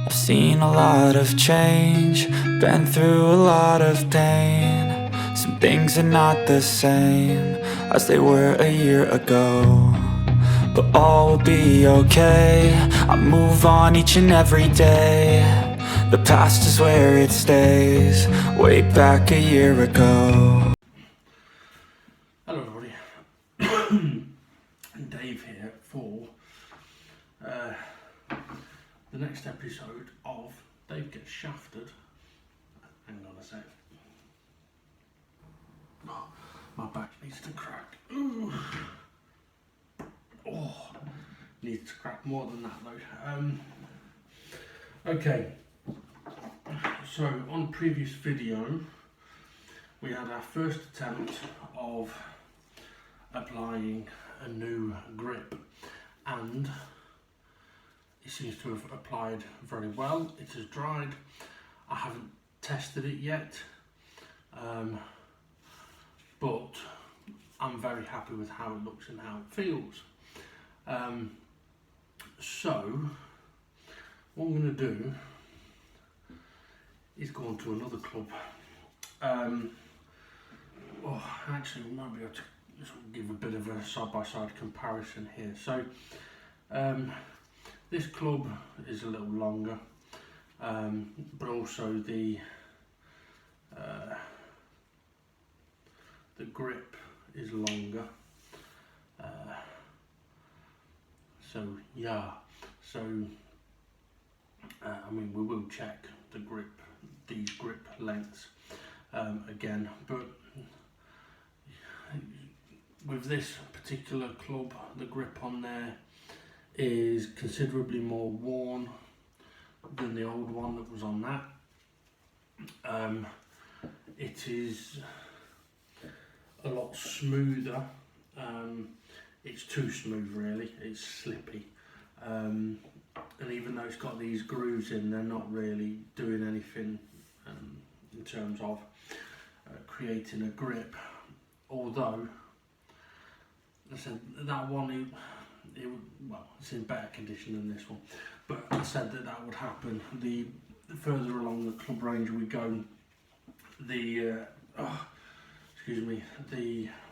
I've seen a lot of change, been through a lot of pain. Some things are not the same as they were a year ago, but all will be okay. I move on each and every day. The past is where it stays, way back a year ago. Hello everybody, Dave here for the next episode of Dave Gets Shafted. Hang on a sec. Oh, my back needs to crack. Ooh. Oh, needs to crack more than that though. Okay, so on previous video we had our first attempt of applying a new grip, and it seems to have applied very well. It has dried. I haven't tested it yet, but I'm very happy with how it looks and how it feels. So what I'm going to do is go on to another club. Actually, we might be able to give a bit of a side-by-side comparison here. So this club is a little longer, but also the grip is longer. I mean, we will check these grip lengths again, but with this particular club, the grip on there is considerably more worn than the old one that was on that. It is a lot smoother. It's too smooth really, it's slippy. And even though it's got these grooves in, they're not really doing anything in terms of creating a grip. Although, I said that one, it's in better condition than this one, but I said that would happen. The further along the club range we go, the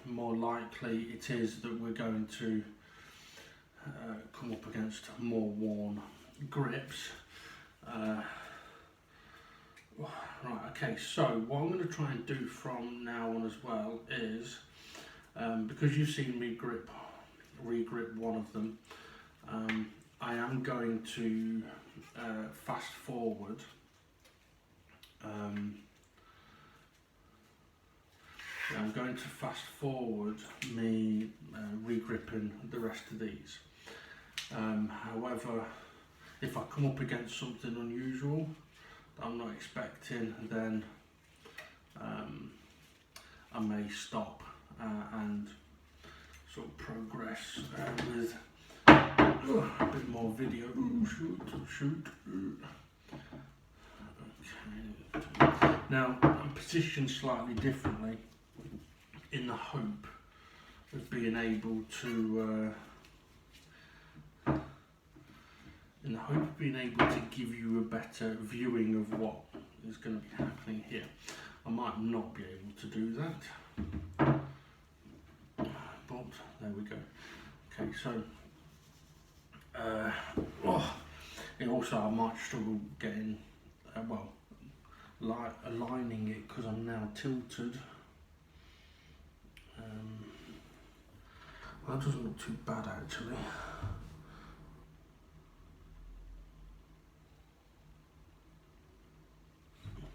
more likely it is that we're going to come up against more worn grips. Right, okay, so what I'm going to try and do from now on as well is, because you've seen me re-grip one of them, I am going to fast forward me re-gripping the rest of these. However, if I come up against something unusual that I'm not expecting, then I may stop and sort of progress with a bit more video. Shoot. Okay. Now I'm positioned slightly differently in the hope of being able to give you a better viewing of what is going to be happening here. I might not be able to do that, but there we go. Okay, so also I might struggle getting aligning it because I'm now tilted. That doesn't look too bad actually.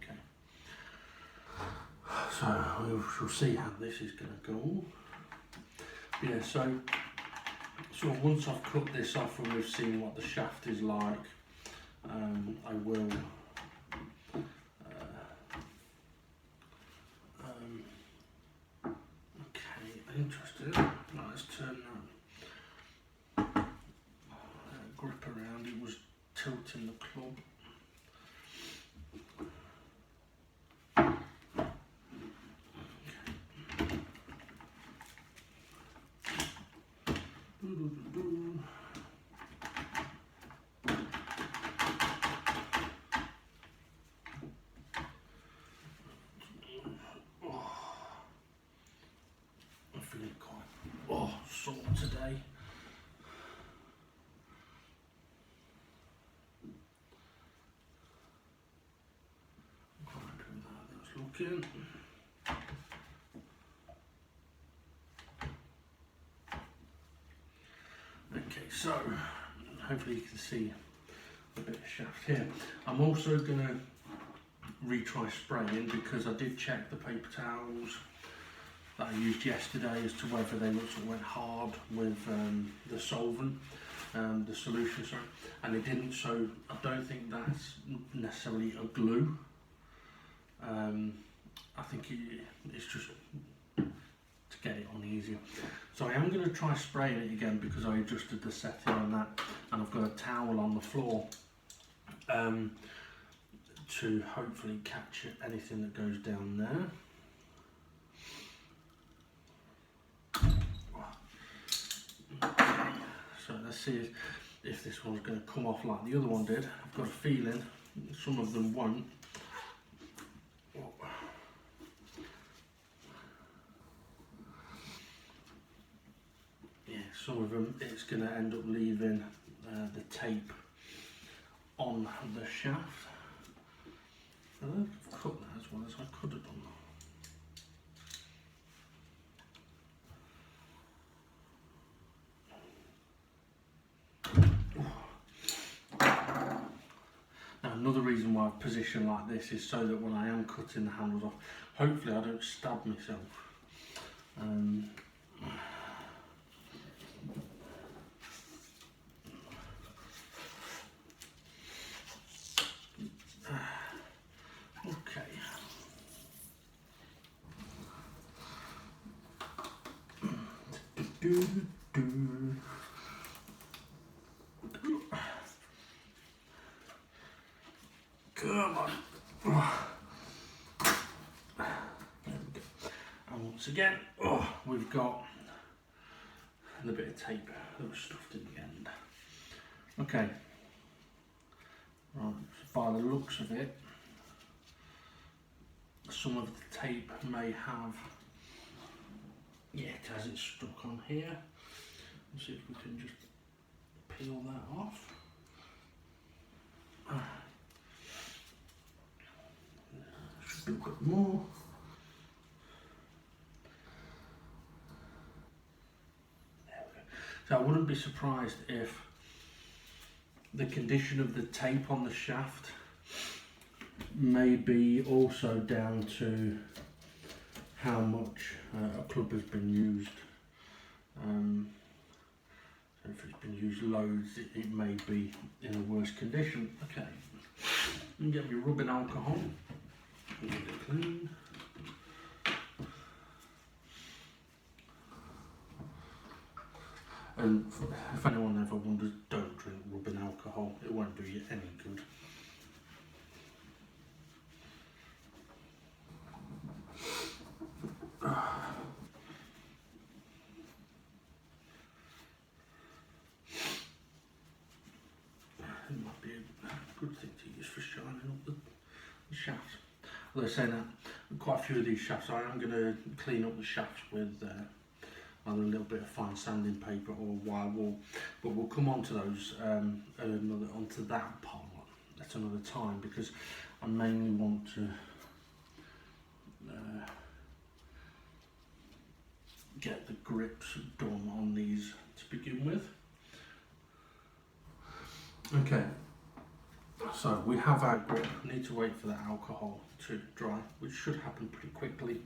Okay, so we shall see how this is going to go. Yeah, so once I've cut this off and we've seen what the shaft is like, I will interested. Right, let's turn that grip around. It was tilting the club. today. That's looking. Okay, so hopefully you can see a bit of shaft here. I'm also going to retry spraying because I did check the paper towels that I used yesterday as to whether they went hard with the solvent, the solution, sorry, and they didn't, so I don't think that's necessarily a glue. I think it's just to get it on easier. So I am going to try spraying it again because I adjusted the setting on that, and I've got a towel on the floor to hopefully catch anything that goes down there. Okay, so let's see if this one's going to come off like the other one did. I've got a feeling some of them won't. Yeah, some of them it's going to end up leaving the tape on the shaft. I've cut that as well as I could have done. Now another reason why I've positioned like this is so that when I am cutting the handles off, hopefully I don't stab myself. Okay. Come on. And once again, we've got the bit of tape that was stuffed in the end. Okay. Right, by the looks of it, some of the tape may have, yeah, it hasn't stuck on here. Let's see if we can just peel that off. Should be a bit more. There we go. So I wouldn't be surprised if the condition of the tape on the shaft may be also down to how much a club has been used. So if it's been used loads, it may be in a worse condition. Okay, and get me rubbing alcohol. Get it clean. And if anyone ever wonders, don't drink rubbing alcohol. It won't do you any good. It might be a good thing to use for shining up the shafts. Although saying that, quite a few of these shafts, I am going to clean up the shafts with either a little bit of fine sanding paper or wire wool, but we'll come on to those onto that part at another time, because I mainly want to get the grips done on these to begin with. Okay, so we have our grip. We need to wait for the alcohol to dry, which should happen pretty quickly.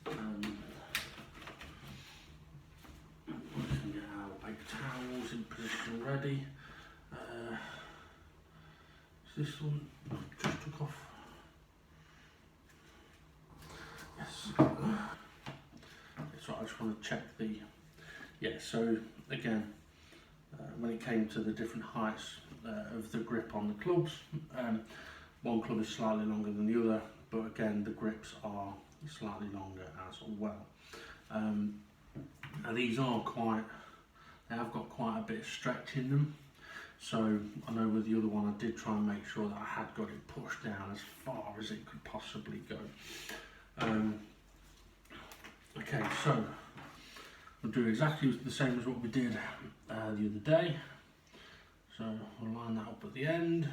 We can get our paper towels in position ready. Is this one just took off? Yes. So I just want to check the, yeah, so again, when it came to the different heights of the grip on the clubs, one club is slightly longer than the other, but again the grips are slightly longer as well. And these are quite, they have got quite a bit of stretch in them, so I know with the other one I did try and make sure that I had got it pushed down as far as it could possibly go. Okay, so We'll do exactly the same as what we did the other day. So we'll line that up at the end.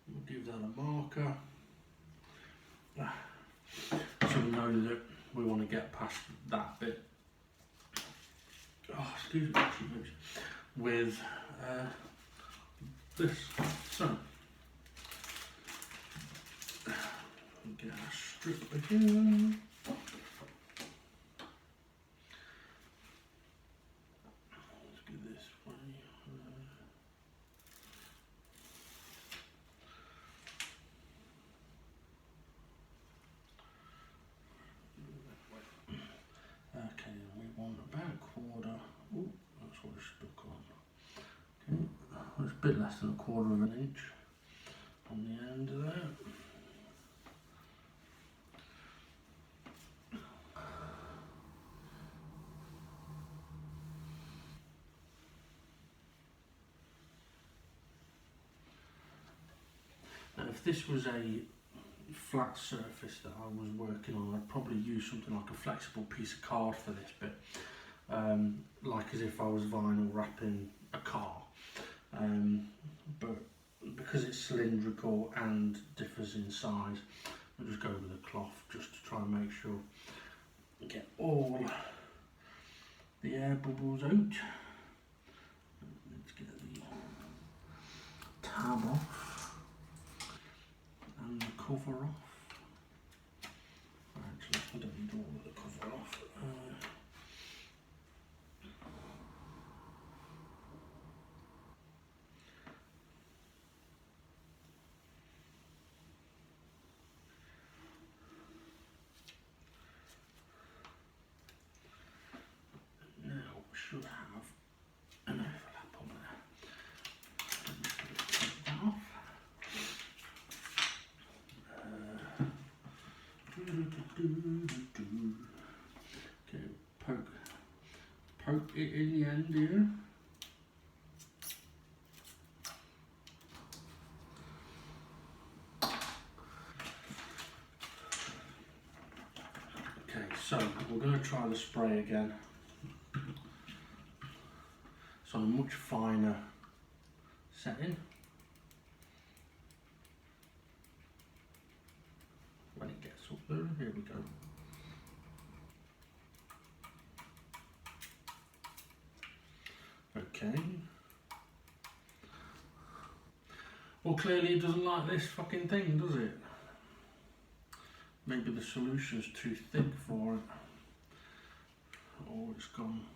We'll give that a marker. So we know that we want to get past that bit. Oh, excuse me, with this. So get a strip again. Let's go this way. Okay, we want about a quarter. Oh, that's what it's stuck on. Okay, it's a bit less than a quarter of an inch on the end of that. Now, if this was a flat surface that I was working on, I'd probably use something like a flexible piece of card for this bit, like as if I was vinyl wrapping a car. But because it's cylindrical and differs in size, I'll just go with a cloth just to try and make sure I get all the air bubbles out. Let's get the tab off and the cover off. Actually, I don't need all of the cover off. Now we should have an overlap on there. Take that off. Okay, poke it in the end here. Okay, so we're going to try the spray again. It's on a much finer setting. When it gets up there, here we go. Okay. Well, clearly it doesn't like this fucking thing, does it? Maybe the solution's too thick for it. Or it's gone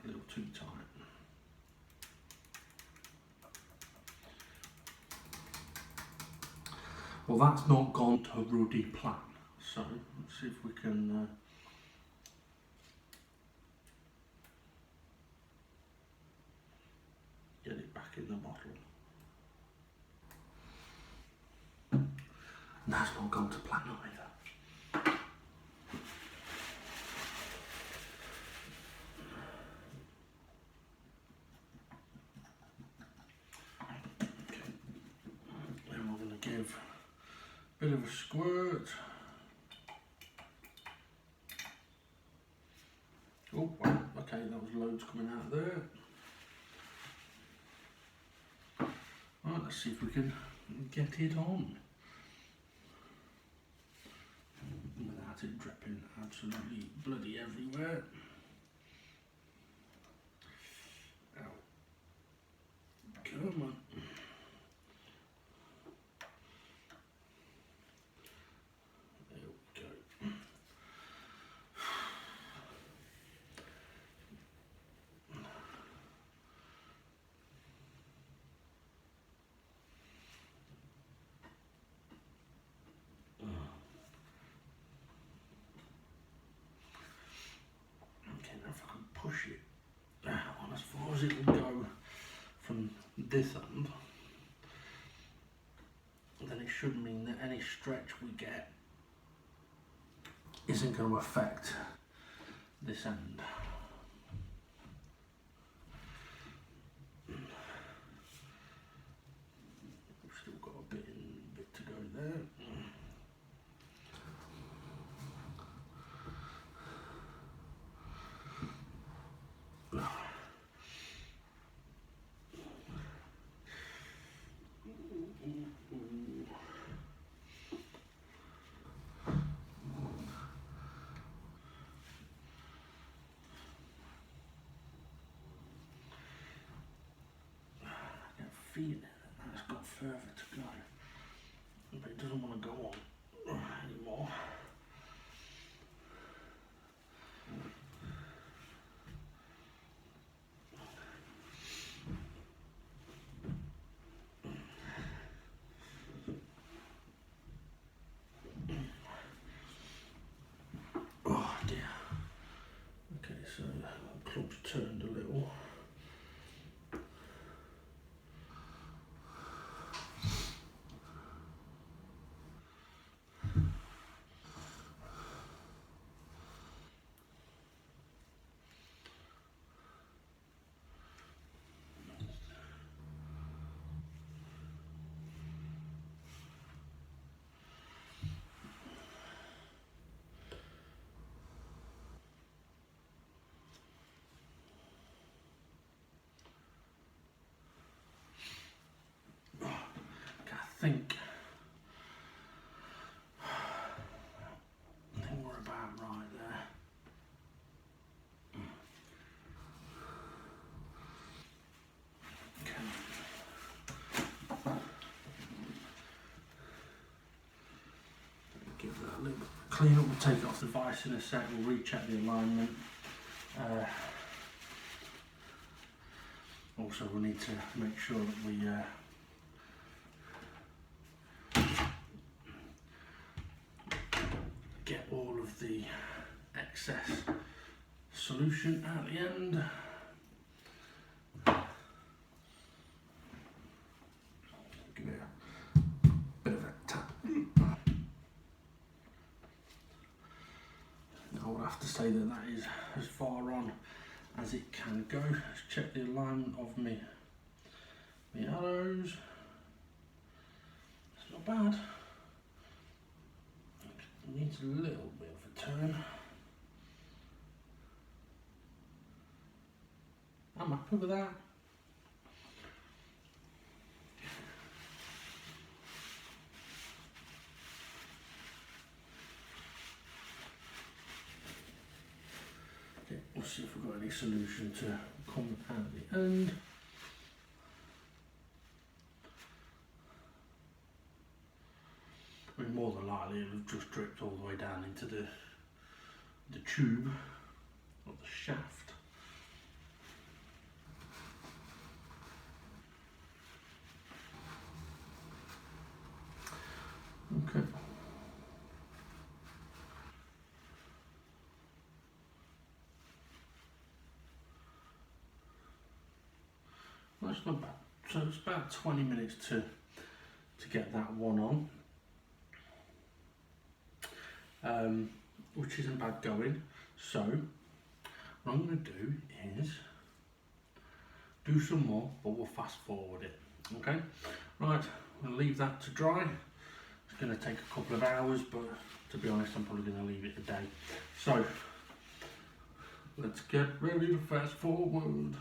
a little too tight. Well, that's not gone to Ruddy plan, so let's see if we can get it back in the bottle. And that's not gone to plan either. Okay, then we're going to give a bit of a squirt. Oh, wow, okay, that was loads coming out there. Right, let's see if we can get it on without it dripping absolutely bloody everywhere. Ow. Come on. There we go. Okay, now if I can push it on as far as it will go from this end, then it should mean that any stretch we get isn't going to affect this end. We've still got a bit to go there. Feeling that it's got further to go, but it doesn't want to go on anymore. Oh dear. Okay, so the club's turned a little. I think we're about right there. Okay. Give that a little clean up. We'll take it off the vise in a sec. We'll recheck the alignment. Also, we'll need to make sure that we get all of the excess solution at the end. Give it a bit of a tap. I would have to say that that is as far on as it can go. Let's check the alignment of my arrows. It's not bad. It needs a little bit of a turn. I'm happy with that. Okay, we'll see if we've got any solution to come at the end. I mean, more than likely it'll have just dripped all the way down into the tube of the shaft. Okay. Well, that's not bad. So it's about 20 minutes to get that one on, which isn't bad going. So what I'm going to do is do some more, but we'll fast forward it. Okay, right, I'm going to leave that to dry. It's going to take a couple of hours, but to be honest, I'm probably going to leave it a day. So let's get ready to fast forward.